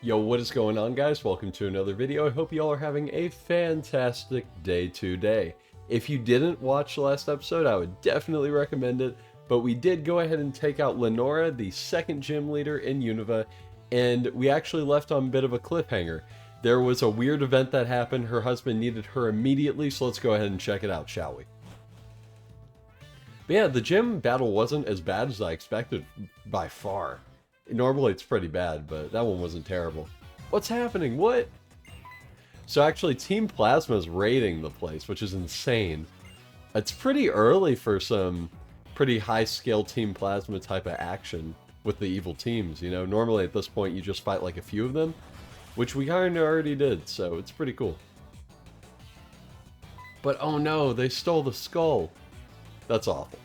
Yo, what is going on, guys? Welcome to another video. I hope you all are having a fantastic day today. If you didn't watch the last episode, I would definitely recommend it, but we did go ahead and take out Lenora, the second gym leader in Unova, and we actually left on a bit of a cliffhanger. There was a weird event that happened, her husband needed her immediately, so let's go ahead and check it out, shall we? But yeah, the gym battle wasn't as bad as I expected by far. Normally it's pretty bad, but that one wasn't terrible. What's happening? What? So actually Team Plasma's raiding the place, which is insane. It's pretty early for some pretty high-scale Team Plasma type of action with the evil teams, you know? Normally at this point you just fight like a few of them, which we kind of already did, so it's pretty cool. But oh no, they stole the skull. That's awful.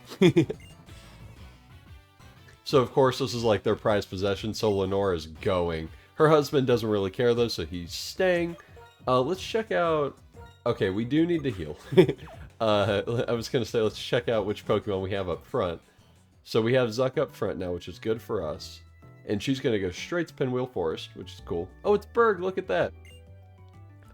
So of course this is like their prized possession, so Lenora's going. Her husband doesn't really care though, so he's staying. Let's check out... Okay, we do need to heal. I was going to say let's check out which Pokemon we have up front. So we have Zuck up front now, which is good for us. And she's going to go straight to Pinwheel Forest, which is cool. Oh, it's Berg, look at that.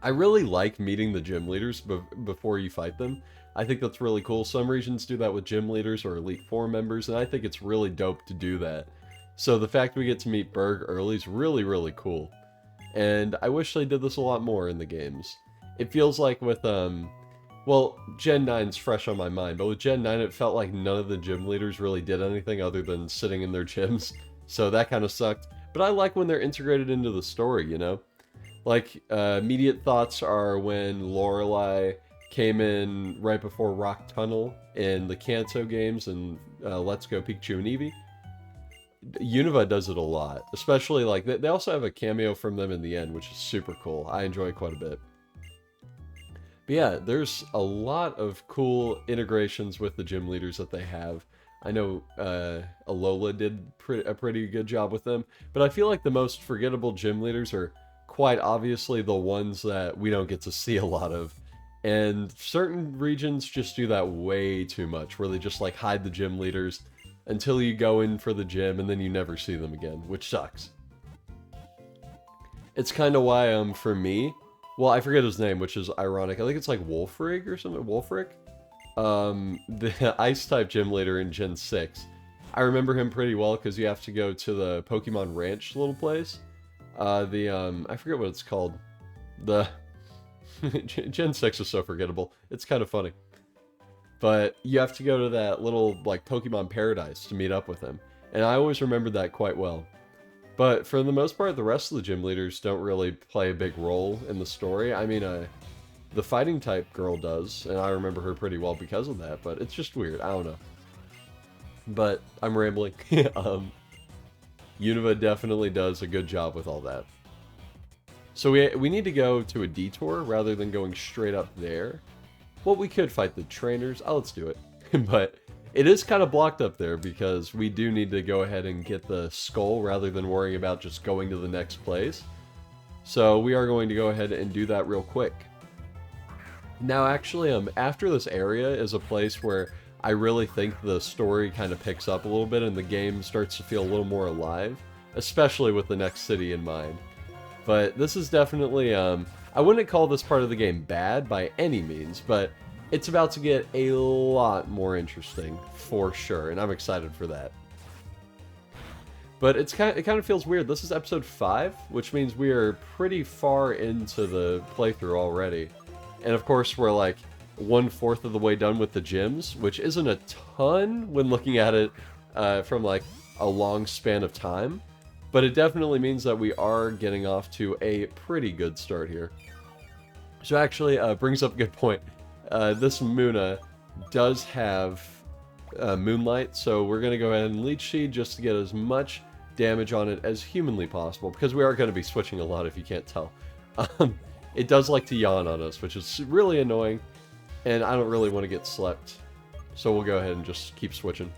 I really like meeting the gym leaders before you fight them. I think that's really cool. Some regions do that with gym leaders or Elite Four members, and I think it's really dope to do that. So the fact we get to meet Berg early is really, really cool. And I wish they did this a lot more in the games. It feels like with, well, Gen 9's fresh on my mind, but with Gen 9 it felt like none of the gym leaders really did anything other than sitting in their gyms. So that kind of sucked. But I like when they're integrated into the story, you know? Like, immediate thoughts are when Lorelei came in right before Rock Tunnel in the Kanto games and Let's Go Pikachu and Eevee. Unova does it a lot, especially like they also have a cameo from them in the end, which is super cool. I enjoy it quite a bit. But yeah, there's a lot of cool integrations with the gym leaders that they have. I know Alola did a pretty good job with them, but I feel like the most forgettable gym leaders are quite obviously the ones that we don't get to see a lot of. And certain regions just do that way too much, where they just like hide the gym leaders until you go in for the gym and then you never see them again, which sucks. It's kind of why, for me, well, I forget his name, which is ironic. I think it's like Wolfrig or something, Wolfric? The Ice-type gym leader in Gen 6. I remember him pretty well because you have to go to the Pokemon Ranch little place. I forget what it's called. The... Gen 6 is so forgettable. It's kind of funny. But you have to go to that little, like, Pokemon Paradise to meet up with him. And I always remembered that quite well. But for the most part, the rest of the gym leaders don't really play a big role in the story. I mean, the fighting type girl does, and I remember her pretty well because of that, but it's just weird. I don't know. But I'm rambling. Unova definitely does a good job with all that. So we need to go to a detour rather than going straight up there. Well, we could fight the trainers. Oh, let's do it. But it is kind of blocked up there because we do need to go ahead and get the skull rather than worrying about just going to the next place. So we are going to go ahead and do that real quick. Now, actually, after this area is a place where I really think the story kind of picks up a little bit and the game starts to feel a little more alive, especially with the next city in mind. But this is definitely, I wouldn't call this part of the game bad by any means, but it's about to get a lot more interesting, for sure, and I'm excited for that. But it kind of feels weird. This is episode 5, which means we are pretty far into the playthrough already. And of course, we're like 1/4 of the way done with the gyms, which isn't a ton when looking at it from like a long span of time. But it definitely means that we are getting off to a pretty good start here. So actually, brings up a good point. This Muna does have Moonlight, so we're going to go ahead and Leech Seed just to get as much damage on it as humanly possible, because we are going to be switching a lot if you can't tell. It does like to yawn on us, which is really annoying, and I don't really want to get slept. So we'll go ahead and just keep switching.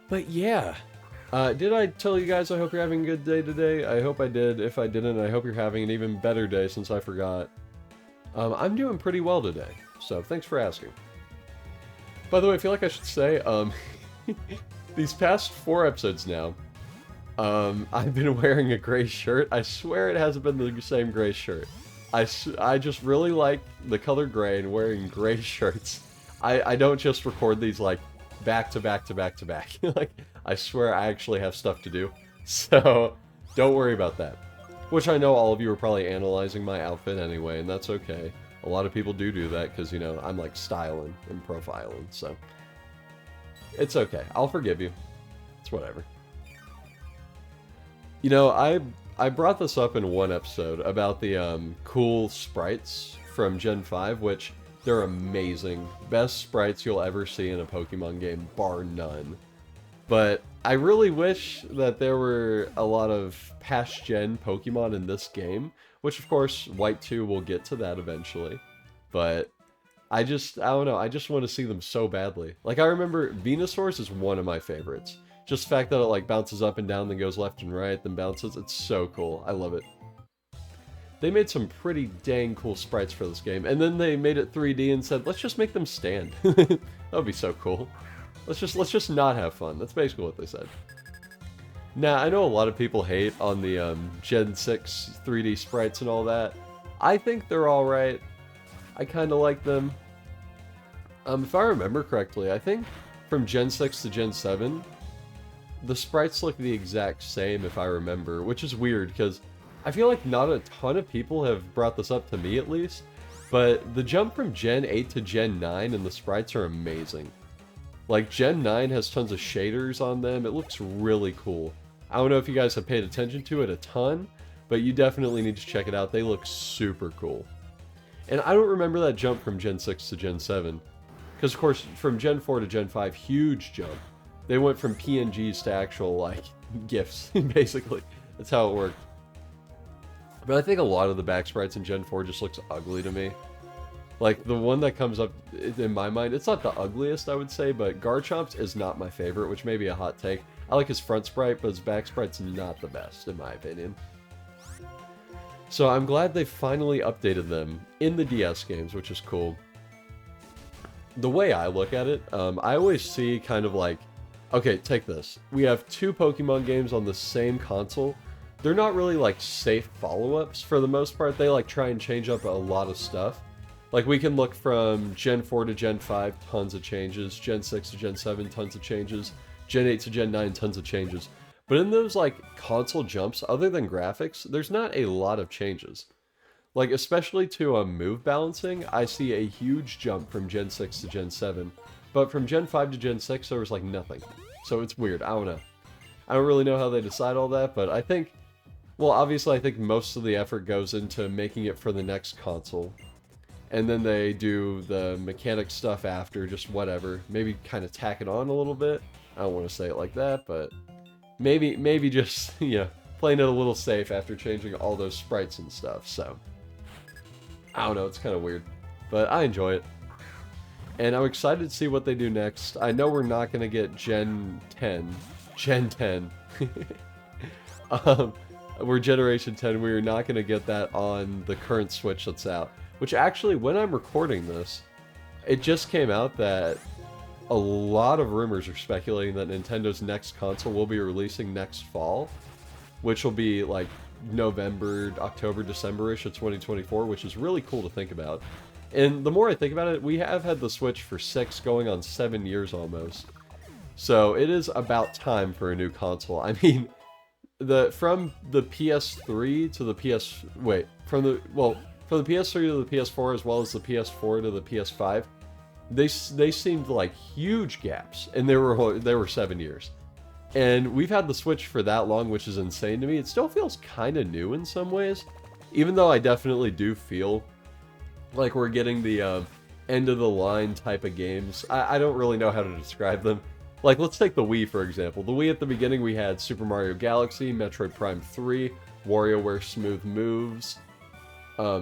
But yeah. Did I tell you guys I hope you're having a good day today? I hope I did. If I didn't, I hope you're having an even better day since I forgot. I'm doing pretty well today, so thanks for asking. By the way, I feel like I should say, these past 4 episodes now, I've been wearing a gray shirt. I swear it hasn't been the same gray shirt. I just really like the color gray and wearing gray shirts. I don't just record these like back to back to back to back. Like, I swear I actually have stuff to do. So, don't worry about that. Which I know all of you are probably analyzing my outfit anyway, and that's okay. A lot of people do that because, you know, I'm like styling and profiling, so. It's okay. I'll forgive you. It's whatever. You know, I brought this up in one episode about the cool sprites from Gen 5, which they're amazing. Best sprites you'll ever see in a Pokemon game, bar none. But I really wish that there were a lot of past-gen Pokemon in this game, which of course, White 2 will get to that eventually. But I don't know, I just want to see them so badly. Like, I remember Venusaur's is one of my favorites. Just the fact that it like bounces up and down, then goes left and right, then bounces, it's so cool. I love it. They made some pretty dang cool sprites for this game, and then they made it 3D and said, let's just make them stand. That would be so cool. Let's just not have fun. That's basically what they said. Now, I know a lot of people hate on the Gen 6 3D sprites and all that. I think they're alright. I kind of like them. If I remember correctly, I think from Gen 6 to Gen 7, the sprites look the exact same if I remember, which is weird because I feel like not a ton of people have brought this up to me at least, but the jump from Gen 8 to Gen 9 and the sprites are amazing. Like, Gen 9 has tons of shaders on them. It looks really cool. I don't know if you guys have paid attention to it a ton, but you definitely need to check it out. They look super cool. And I don't remember that jump from Gen 6 to Gen 7. Because, of course, from Gen 4 to Gen 5, huge jump. They went from PNGs to actual, like, GIFs, basically. That's how it worked. But I think a lot of the back sprites in Gen 4 just looks ugly to me. Like, the one that comes up in my mind, it's not the ugliest, I would say, but Garchomp's is not my favorite, which may be a hot take. I like his front sprite, but his back sprite's not the best, in my opinion. So I'm glad they finally updated them in the DS games, which is cool. The way I look at it, I always see kind of like, okay, take this. We have two Pokemon games on the same console. They're not really like safe follow-ups for the most part. They like try and change up a lot of stuff. Like, we can look from Gen 4 to Gen 5, tons of changes. Gen 6 to Gen 7, tons of changes. Gen 8 to Gen 9, tons of changes. But in those, like, console jumps, other than graphics, there's not a lot of changes. Like, especially to move balancing, I see a huge jump from Gen 6 to Gen 7. But from Gen 5 to Gen 6, there was, like, nothing. So it's weird. I don't know. I don't really know how they decide all that, but I think... Well, obviously, I think most of the effort goes into making it for the next console. And then they do the mechanic stuff after, just whatever. Maybe kind of tack it on a little bit. I don't want to say it like that, but maybe just, you know, playing it a little safe after changing all those sprites and stuff, so. I don't know, it's kind of weird. But I enjoy it. And I'm excited to see what they do next. I know we're not going to get Gen 10. Gen 10. We're Generation 10. We're not going to get that on the current Switch that's out. Which actually, when I'm recording this, it just came out that a lot of rumors are speculating that Nintendo's next console will be releasing next fall, which will be like November, October, December-ish of 2024, which is really cool to think about. And the more I think about it, we have had the Switch for 6, going on 7 years almost. So it is about time for a new console. I mean, from the PS3 to the from the PS3 to the PS4, as well as the PS4 to the PS5, they seemed like huge gaps, and they were 7 years. And we've had the Switch for that long, which is insane to me. It still feels kind of new in some ways, even though I definitely do feel like we're getting the end of the line type of games. I don't really know how to describe them. Like, let's take the Wii, for example. The Wii, at the beginning, we had Super Mario Galaxy, Metroid Prime 3, WarioWare Smooth Moves,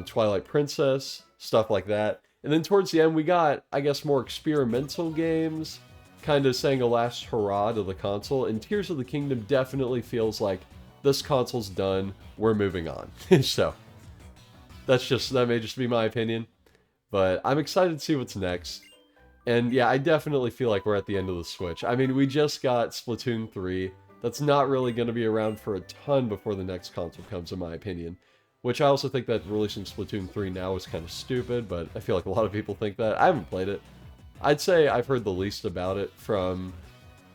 Twilight Princess, stuff like that. And then towards the end, we got, I guess, more experimental games, kind of saying a last hurrah to the console. And Tears of the Kingdom definitely feels like this console's done, we're moving on. So, that may just be my opinion. But I'm excited to see what's next. And yeah, I definitely feel like we're at the end of the Switch. I mean, we just got Splatoon 3. That's not really going to be around for a ton before the next console comes, in my opinion. Which I also think that releasing Splatoon 3 now is kind of stupid, but I feel like a lot of people think that. I haven't played it. I'd say I've heard the least about it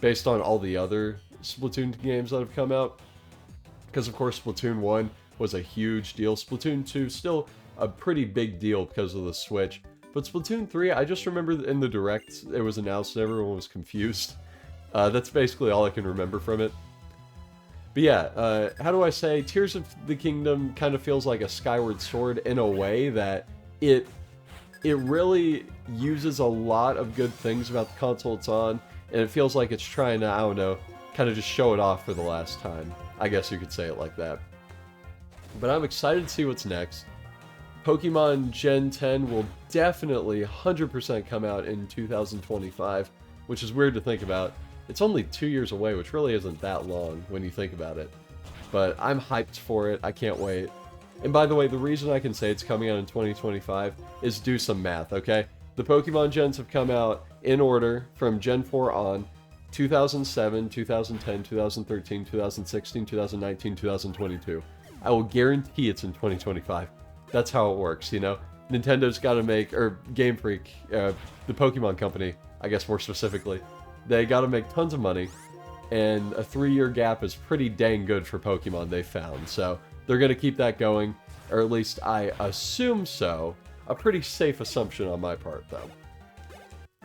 based on all the other Splatoon games that have come out. Because, of course, Splatoon 1 was a huge deal. Splatoon 2 still a pretty big deal because of the Switch. But Splatoon 3, I just remember in the Direct, it was announced and everyone was confused. That's basically all I can remember from it. But yeah, how do I say? Tears of the Kingdom kind of feels like a Skyward Sword in a way that it really uses a lot of good things about the console it's on, and it feels like it's trying to, I don't know, kind of just show it off for the last time. I guess you could say it like that. But I'm excited to see what's next. Pokemon Gen 10 will definitely 100% come out in 2025, which is weird to think about. It's only 2 years away, which really isn't that long when you think about it. But I'm hyped for it. I can't wait. And by the way, the reason I can say it's coming out in 2025 is do some math, okay? The Pokemon gens have come out in order from Gen 4 on: 2007, 2010, 2013, 2016, 2019, 2022. I will guarantee it's in 2025. That's how it works, you know? Nintendo's got to make, or Game Freak, the Pokemon company, I guess more specifically, they got to make tons of money, and a 3-year gap is pretty dang good for Pokemon, they found. So they're going to keep that going, or at least I assume so. A pretty safe assumption on my part, though.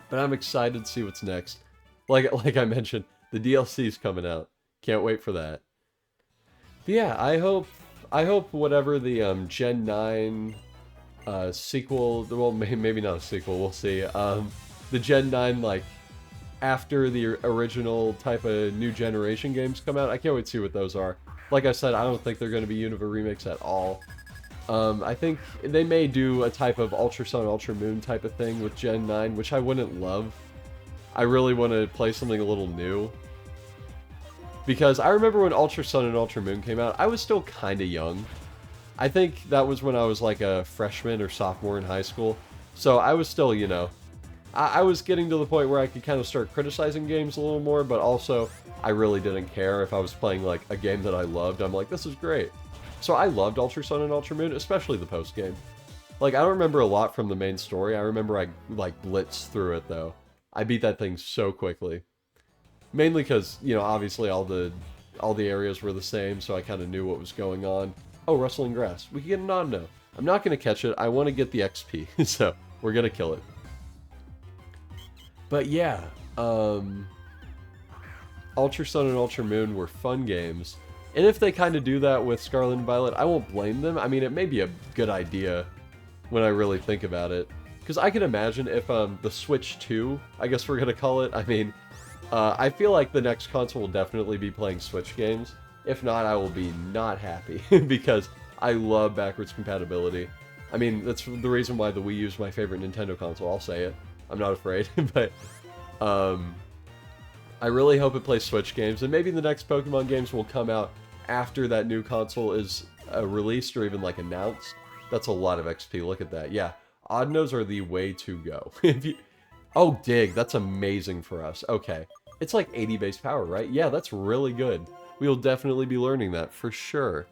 But I'm excited to see what's next. Like I mentioned, the DLC's coming out. Can't wait for that. But yeah, I hope whatever the Gen 9 sequel, well, maybe not a sequel, we'll see. The Gen 9, like, after the original type of new generation games come out, I can't wait to see what those are. Like I said, I don't think they're going to be Unova remakes at all. I think they may do a type of Ultra Sun, Ultra Moon type of thing with Gen 9, which I wouldn't love. I really want to play something a little new. Because I remember when Ultra Sun and Ultra Moon came out, I was still kind of young. I think that was when I was like a freshman or sophomore in high school. So I was still, you know, I was getting to the point where I could kind of start criticizing games a little more, but also I really didn't care if I was playing like a game that I loved. I'm like, this is great. So I loved Ultra Sun and Ultra Moon, especially the post-game. Like, I don't remember a lot from the main story. I remember I, like, blitzed through it, though. I beat that thing so quickly. Mainly because, you know, obviously all the areas were the same, so I kind of knew what was going on. Oh, rustling grass. We can get an Audino. I'm not going to catch it. I want to get the XP, so we're going to kill it. But yeah, Ultra Sun and Ultra Moon were fun games. And if they kind of do that with Scarlet and Violet, I won't blame them. I mean, it may be a good idea when I really think about it. Because I can imagine if the Switch 2, I guess we're going to call it, I mean, I feel like the next console will definitely be playing Switch games. If not, I will be not happy, because I love backwards compatibility. I mean, that's the reason why the Wii U is my favorite Nintendo console, I'll say it. I'm not afraid, but I really hope it plays Switch games, and maybe the next Pokemon games will come out after that new console is released or even like announced. That's a lot of XP, look at that. Yeah, Audinose are the way to go. Oh, dig, that's amazing for us. Okay, it's like 80 base power, right? Yeah, that's really good. We will definitely be learning that for sure.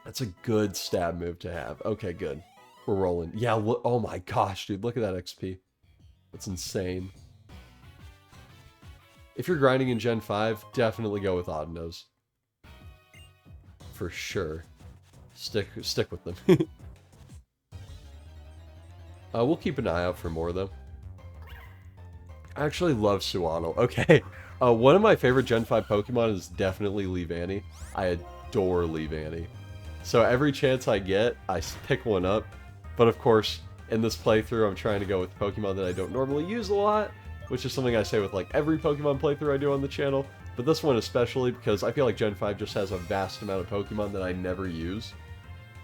That's a good stab move to have. Okay, good. We're rolling. Yeah, look, oh my gosh, dude, look at that XP. That's insane. If you're grinding in Gen 5, definitely go with Audinose. For sure. Stick with them. We'll keep an eye out for more, though. I actually love Suano. Okay. One of my favorite Gen 5 Pokemon is definitely Leavanny. I adore Leavanny. So every chance I get, I pick one up. But of course, in this playthrough, I'm trying to go with Pokemon that I don't normally use a lot, which is something I say with like every Pokemon playthrough I do on the channel. But this one especially because I feel like Gen 5 just has a vast amount of Pokemon that I never use.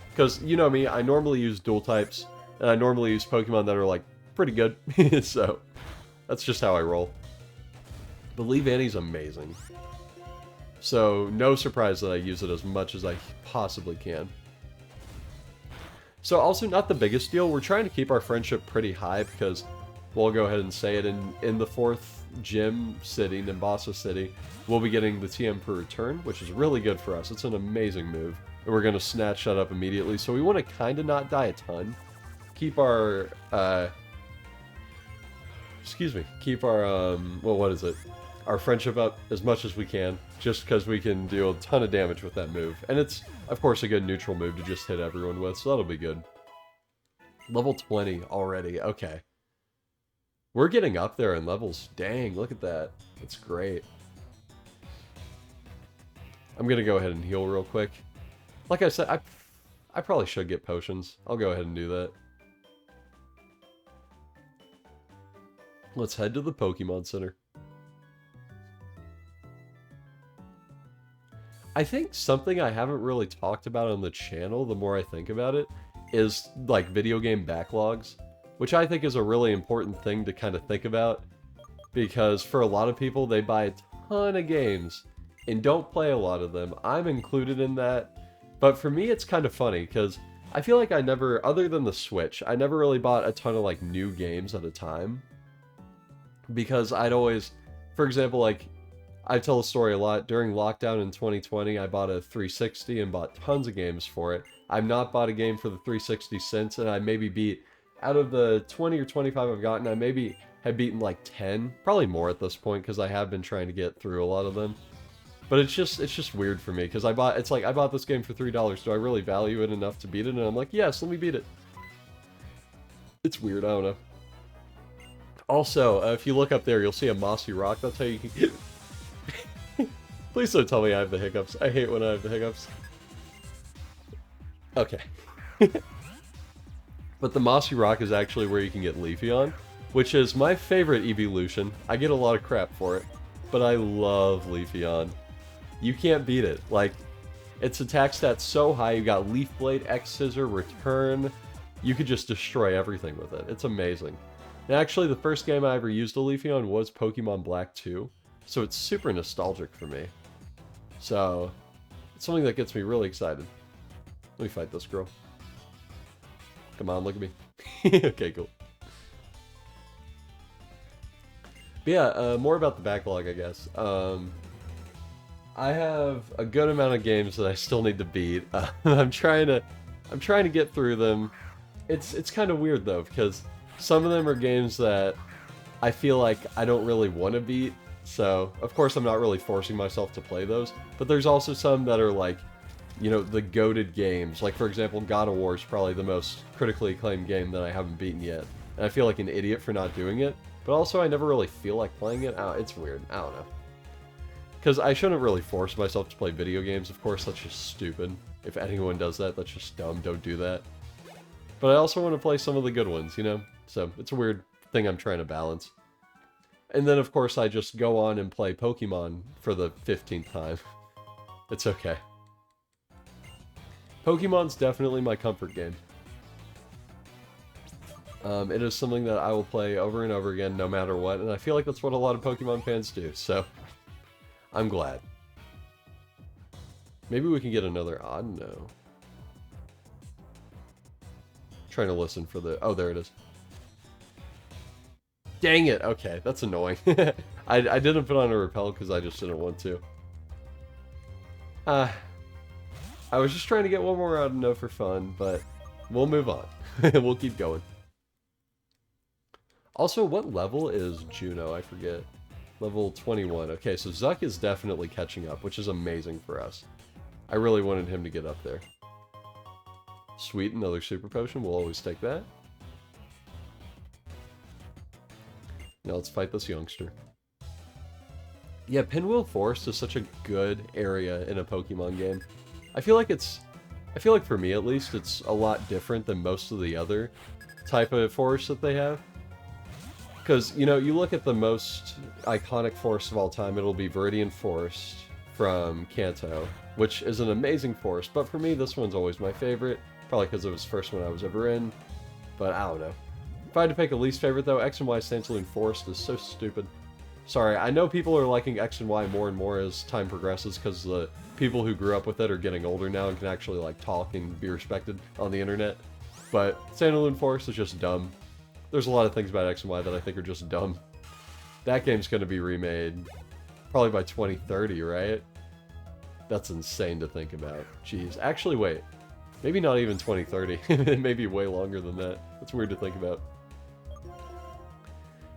Because, you know me, I normally use dual types, and I normally use Pokemon that are like pretty good. So, that's just how I roll. But Leavanny's amazing. So, no surprise that I use it as much as I possibly can. So, also not the biggest deal. We're trying to keep our friendship pretty high because we'll go ahead and say it, in the 4th gym city, Nimbasa City, we'll be getting the TM per return, which is really good for us. It's an amazing move, and we're going to snatch that up immediately. So we want to kind of not die a ton. Keep our, keep our, well, what is it? Our friendship up as much as we can, just because we can do a ton of damage with that move. And it's, of course, a good neutral move to just hit everyone with, so that'll be good. Level 20 already, okay. We're getting up there in levels. Dang, look at that. That's great. I'm going to go ahead and heal real quick. Like I said, I probably should get potions. I'll go ahead and do that. Let's head to the Pokemon Center. I think something I haven't really talked about on the channel, the more I think about it, is like video game backlogs, which I think is a really important thing to kind of think about, because for a lot of people, they buy a ton of games and don't play a lot of them. I'm included in that, but for me, it's kind of funny, because I feel like I never, other than the Switch, I never really bought a ton of like new games at a time, because I'd always, for example, like, I tell the story a lot. During lockdown in 2020, I bought a 360 and bought tons of games for it. I've not bought a game for the 360 since, and I maybe beat, out of the 20 or 25 I've gotten, I maybe have beaten like 10, probably more at this point, because I have been trying to get through a lot of them. But it's just weird for me, because I bought this game for $3. Do I really value it enough to beat it? And I'm like, yes, let me beat it. It's weird, I don't know. Also, if you look up there, you'll see a mossy rock. That's how you can get... Please don't tell me I have the hiccups. I hate when I have the hiccups. Okay. But the mossy rock is actually where you can get Leafeon, which is my favorite evolution. I get a lot of crap for it, but I love Leafeon. You can't beat it. Like, its attack stats so high. You got Leaf Blade, X Scissor, Return. You could just destroy everything with it. It's amazing. And actually, the first game I ever used a Leafeon was Pokemon Black 2, so it's super nostalgic for me. So, it's something that gets me really excited. Let me fight this girl. Come on, look at me. Okay, cool. But yeah, more about the backlog, I guess. I have a good amount of games that I still need to beat. I'm trying to get through them. It's kind of weird though, because some of them are games that I feel like I don't really want to beat. So, of course, I'm not really forcing myself to play those. But there's also some that are like, you know, the goated games. Like, for example, God of War is probably the most critically acclaimed game that I haven't beaten yet. And I feel like an idiot for not doing it. But also, I never really feel like playing it. It's weird. I don't know. Because I shouldn't really force myself to play video games. Of course, that's just stupid. If anyone does that, that's just dumb. Don't do that. But I also want to play some of the good ones, you know? So, it's a weird thing I'm trying to balance. And then, of course, I just go on and play Pokemon for the 15th time. It's okay. Pokemon's definitely my comfort game. It is something that I will play over and over again, no matter what, and I feel like that's what a lot of Pokemon fans do, so I'm glad. Maybe we can get another odd no. Trying to listen for the... Oh, there it is. Dang it! Okay, that's annoying. I didn't put on a repel because I just didn't want to. I was just trying to get one more out of no for fun, but we'll move on. We'll keep going. Also, what level is Juno? I forget. Level 21. Okay, so Zuck is definitely catching up, which is amazing for us. I really wanted him to get up there. Sweet, another super potion. We'll always take that. Now let's fight this youngster. Yeah, Pinwheel Forest is such a good area in a Pokemon game. I feel like for me at least, it's a lot different than most of the other type of forests that they have. Because, you know, you look at the most iconic forest of all time, it'll be Viridian Forest from Kanto, which is an amazing forest, but for me, this one's always my favorite, probably because it was the first one I was ever in, but I don't know. If I had to pick a least favorite, though, X and Y Sandalwood Forest is so stupid. Sorry, I know people are liking X and Y more and more as time progresses, because the people who grew up with it are getting older now and can actually, like, talk and be respected on the internet, but Sandalwood Forest is just dumb. there's a lot of things about X and Y that I think are just dumb. That game's going to be remade probably by 2030, right? That's insane to think about. Jeez. Actually, wait. Maybe not even 2030. It may be way longer than that. That's weird to think about.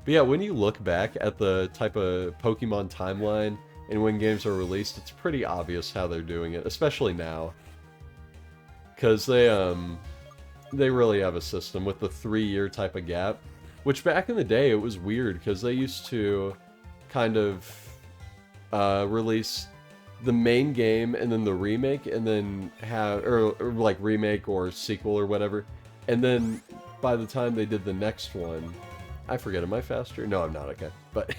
But yeah, when you look back at the type of Pokemon timeline and when games are released, it's pretty obvious how they're doing it, especially now. Because they really have a system with the 3-year type of gap. Which back in the day, it was weird, because they used to kind of release the main game and then the remake, and then have, or like remake or sequel or whatever. And then by the time they did the next one, I forget, am I faster? No, I'm not, okay. But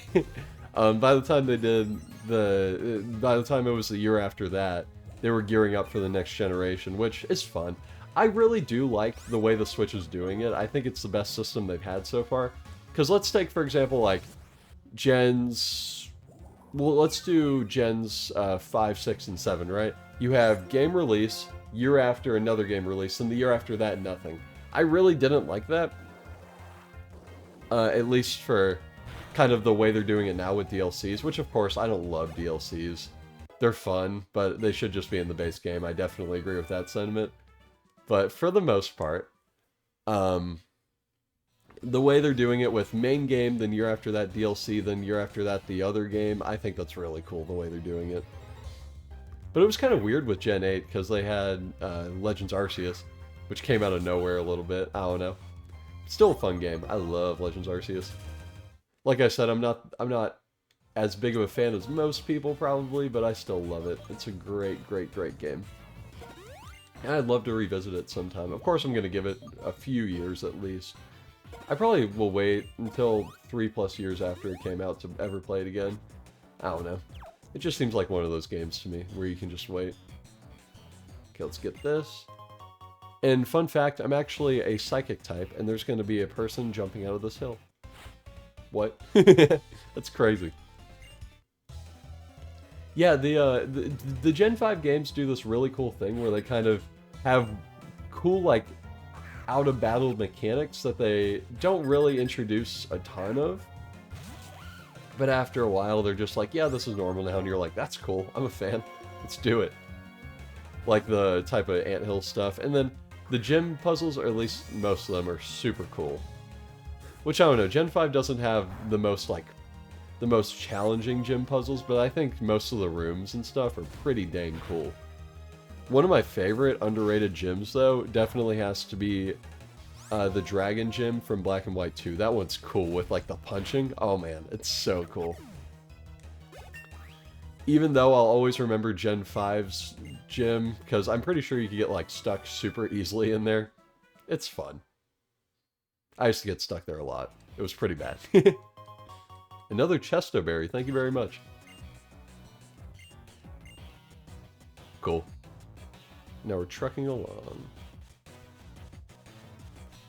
by the time they did by the time it was the year after that, they were gearing up for the next generation, which is fun. I really do like the way the Switch is doing it. I think it's the best system they've had so far. Because let's take, for example, like, Gens... Well, let's do Gens 5, 6, and 7, right? You have game release, year after another game release, and the year after that, nothing. I really didn't like that. At least for kind of the way they're doing it now with DLCs, which, of course, I don't love DLCs. They're fun, but they should just be in the base game. I definitely agree with that sentiment. But for the most part, the way they're doing it with main game, then year after that DLC, then year after that the other game, I think that's really cool the way they're doing it. But it was kind of weird with Gen 8 because they had Legends Arceus, which came out of nowhere a little bit. I don't know. Still a fun game. I love Legends Arceus. Like I said, I'm not as big of a fan as most people probably, but I still love it. It's a great game. And I'd love to revisit it sometime. Of course, I'm going to give it a few years at least. I probably will wait until 3+ years after it came out to ever play it again. I don't know. It just seems like one of those games to me, where you can just wait. Okay, let's get this. And fun fact, I'm actually a psychic type, and there's going to be a person jumping out of this hill. What? That's crazy. Yeah, the Gen 5 games do this really cool thing where they kind of have cool, like, out-of-battle mechanics that they don't really introduce a ton of. But after a while, they're just like, yeah, this is normal now, and you're like, that's cool, I'm a fan, let's do it. Like the type of anthill stuff. And then the gym puzzles, or at least most of them, are super cool. Which, I don't know, Gen 5 doesn't have the most, like, the most challenging gym puzzles, but I think most of the rooms and stuff are pretty dang cool. One of my favorite underrated gyms, though, definitely has to be the Dragon Gym from Black and White 2. That one's cool with, like, the punching. Oh, man, it's so cool. Even though I'll always remember Gen 5's gym, because I'm pretty sure you could get, like, stuck super easily in there. It's fun. I used to get stuck there a lot. It was pretty bad. Another Chesto Berry, thank you very much. Cool. Now we're trucking along.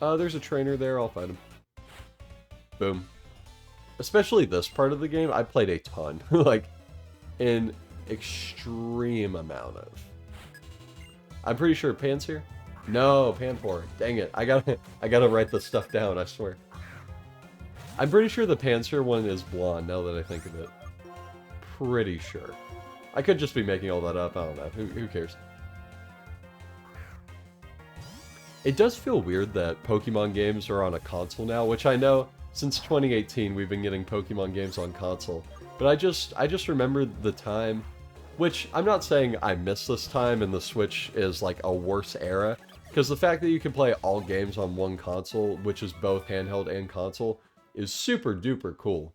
There's a trainer there, I'll find him. Boom. Especially this part of the game, I played a ton. Like, an extreme amount of. I'm pretty sure Pan's here? No, Panpour. Dang it, I gotta write this stuff down, I swear. I'm pretty sure the Panzer one is blonde, now that I think of it. Pretty sure. I could just be making all that up, I don't know. Who cares? It does feel weird that Pokemon games are on a console now, which I know, since 2018 we've been getting Pokemon games on console. But I just remembered the time, which I'm not saying I miss this time and the Switch is like a worse era, because the fact that you can play all games on one console, which is both handheld and console, is super duper cool.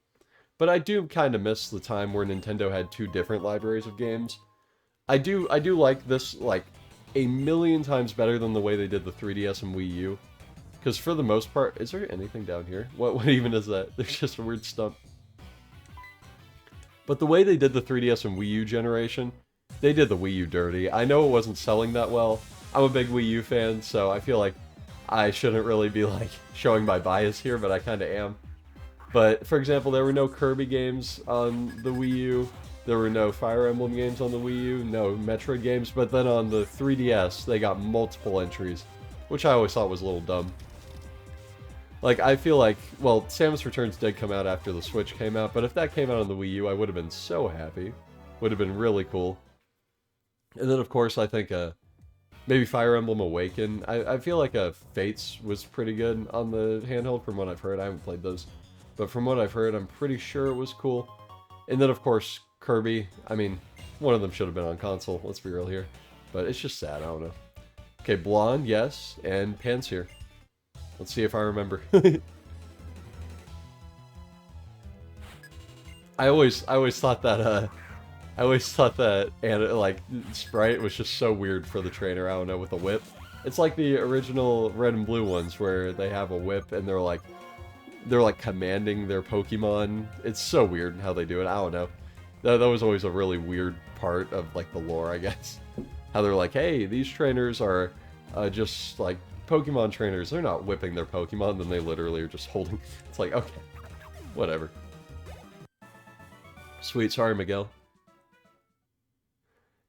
But I do kind of miss the time where Nintendo had two different libraries of games. I do like this, like, a million times better than the way they did the 3DS and Wii U. Because for the most part... Is there anything down here? What even is that? There's just a weird stump. But the way they did the 3DS and Wii U generation, they did the Wii U dirty. I know it wasn't selling that well. I'm a big Wii U fan, so I feel like I shouldn't really be, like, showing my bias here, but I kind of am. But, for example, there were no Kirby games on the Wii U. There were no Fire Emblem games on the Wii U, no Metroid games, but then on the 3DS, they got multiple entries, which I always thought was a little dumb. Like, I feel like, well, Samus Returns did come out after the Switch came out, but if that came out on the Wii U, I would have been so happy. Would have been really cool. And then, of course, I think maybe Fire Emblem Awaken. I feel like Fates was pretty good on the handheld from what I've heard. I haven't played those. But from what I've heard, I'm pretty sure it was cool. And then, of course, Kirby. I mean, one of them should have been on console, let's be real here. But it's just sad, I don't know. Okay, Blonde, yes, and Pan's here. Let's see if I remember. I always thought that and like sprite was just so weird for the trainer. I don't know, with a whip. It's like the original Red and Blue ones where they have a whip and they're like commanding their Pokemon. It's so weird how they do it. I don't know. That was always a really weird part of like the lore, I guess. How they're like, hey, these trainers are just like Pokemon trainers. They're not whipping their Pokemon, then they literally are just holding. It's like, okay, whatever. Sweet, sorry, Miguel.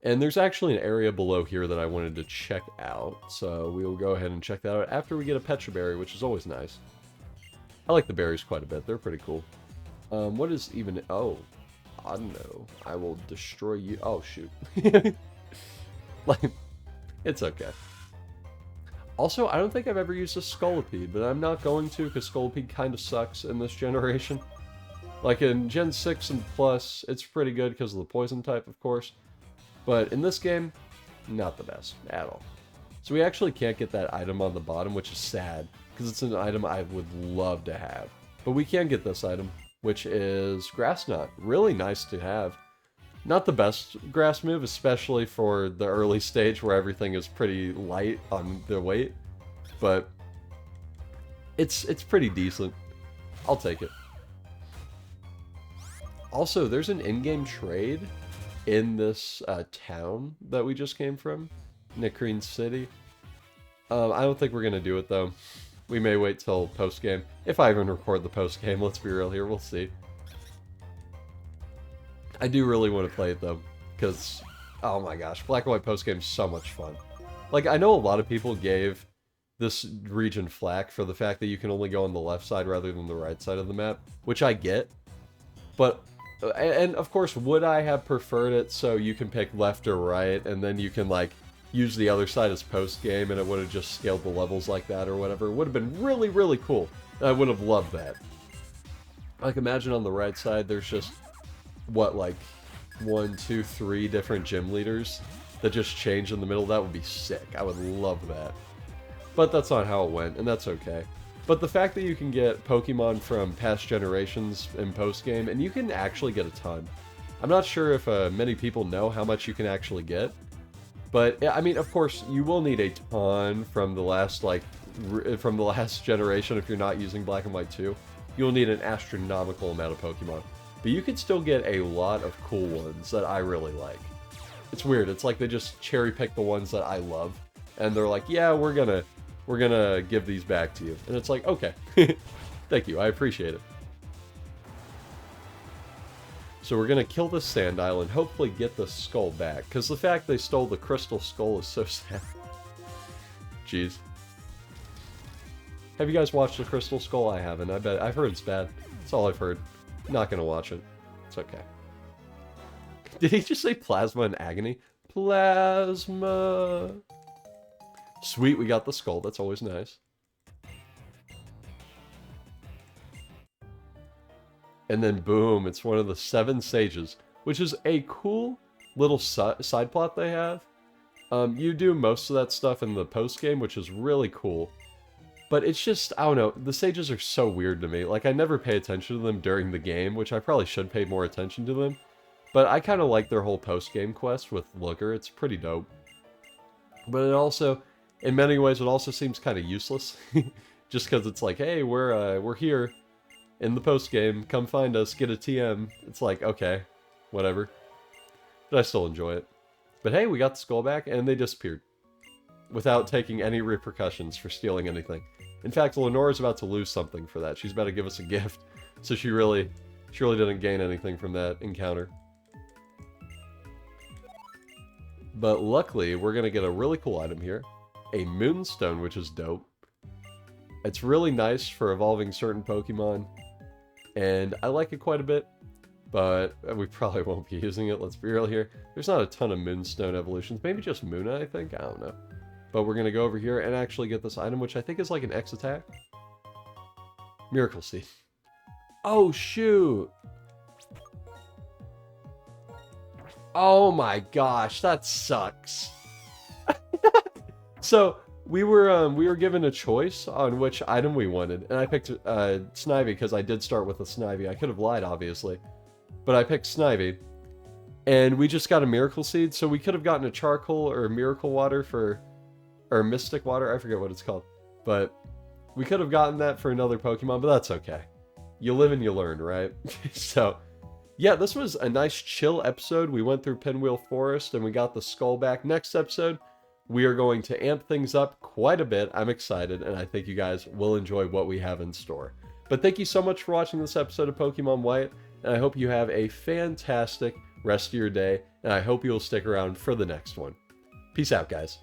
And there's actually an area below here that I wanted to check out, so we will go ahead and check that out after we get a Petra Berry, which is always nice. I like the berries quite a bit. They're pretty cool. What is even... Oh, I don't know. I will destroy you. Oh, shoot. Like, it's okay. Also, I don't think I've ever used a Scolipede, but I'm not going to because Scolipede kind of sucks in this generation. Like in Gen 6 and Plus, it's pretty good because of the poison type, of course. But in this game, not the best at all. So we actually can't get that item on the bottom, which is sad, because it's an item I would love to have. But we can get this item, which is Grass Knot. Really nice to have. Not the best grass move, especially for the early stage where everything is pretty light on the weight. But it's pretty decent. I'll take it. Also, there's an in-game trade in this town that we just came from, Nicrine City. I don't think we're going to do it, though. We may wait till post-game. If I even record the post-game, let's be real here, we'll see. I do really want to play it, though, because, oh my gosh, Black and White post-game is so much fun. Like, I know a lot of people gave this region flack for the fact that you can only go on the left side rather than the right side of the map, which I get, but... And, of course, would I have preferred it so you can pick left or right, and then you can, like, use the other side as post-game, and it would have just scaled the levels like that or whatever? It would have been really, really cool. I would have loved that. Like, imagine on the right side, there's just, what, like, 1, 2, 3 different gym leaders that just change in the middle? That would be sick. I would love that. But that's not how it went, and that's okay. But the fact that you can get Pokemon from past generations in post-game, and you can actually get a ton. I'm not sure if many people know how much you can actually get. But, I mean, of course, you will need a ton from the last, like, from the last generation if you're not using Black and White 2. You'll need an astronomical amount of Pokemon. But you can still get a lot of cool ones that I really like. It's weird. It's like they just cherry-pick the ones that I love. And they're like, yeah, we're gonna give these back to you. And it's like, okay. Thank you, I appreciate it. So we're gonna kill this Sandile and hopefully get the skull back. Because the fact they stole the crystal skull is so sad. Jeez. Have you guys watched the Crystal Skull? I haven't. I've heard it's bad. That's all I've heard. Not gonna watch it. It's okay. Did he just say Plasma and Agony? Plasma! Sweet, we got the skull. That's always nice. And then boom, it's one of the 7 sages, which is a cool little side plot they have. You do most of that stuff in the post-game, which is really cool. But it's just, I don't know, the sages are so weird to me. Like, I never pay attention to them during the game, which I probably should pay more attention to them. But I kind of like their whole post-game quest with Looker. It's pretty dope. But it also... in many ways, it also seems kind of useless. Just because it's like, hey, we're here in the post-game. Come find us, get a TM. It's like, okay, whatever. But I still enjoy it. But hey, we got the skull back, and they disappeared. Without taking any repercussions for stealing anything. In fact, Lenora's about to lose something for that. She's about to give us a gift. So she really didn't gain anything from that encounter. But luckily, we're going to get a really cool item here. A Moonstone, which is dope. It's really nice for evolving certain Pokemon, and I like it quite a bit, but we probably won't be using it, let's be real here. There's not a ton of Moonstone evolutions, maybe just Moona, I think, I don't know. But we're going to go over here and actually get this item, which I think is like an X attack. Miracle Seed. Oh, shoot! Oh my gosh, that sucks. So, we were given a choice on which item we wanted, and I picked Snivy because I did start with a Snivy. I could have lied, obviously, but I picked Snivy, and we just got a Miracle Seed, so we could have gotten a Charcoal or a Miracle Water for, or Mystic Water, I forget what it's called, but we could have gotten that for another Pokemon, but that's okay. You live and you learn, right? So, yeah, this was a nice chill episode. We went through Pinwheel Forest, and we got the skull back. Next episode, we are going to amp things up quite a bit. I'm excited, and I think you guys will enjoy what we have in store. But thank you so much for watching this episode of Pokemon White, and I hope you have a fantastic rest of your day, and I hope you'll stick around for the next one. Peace out, guys.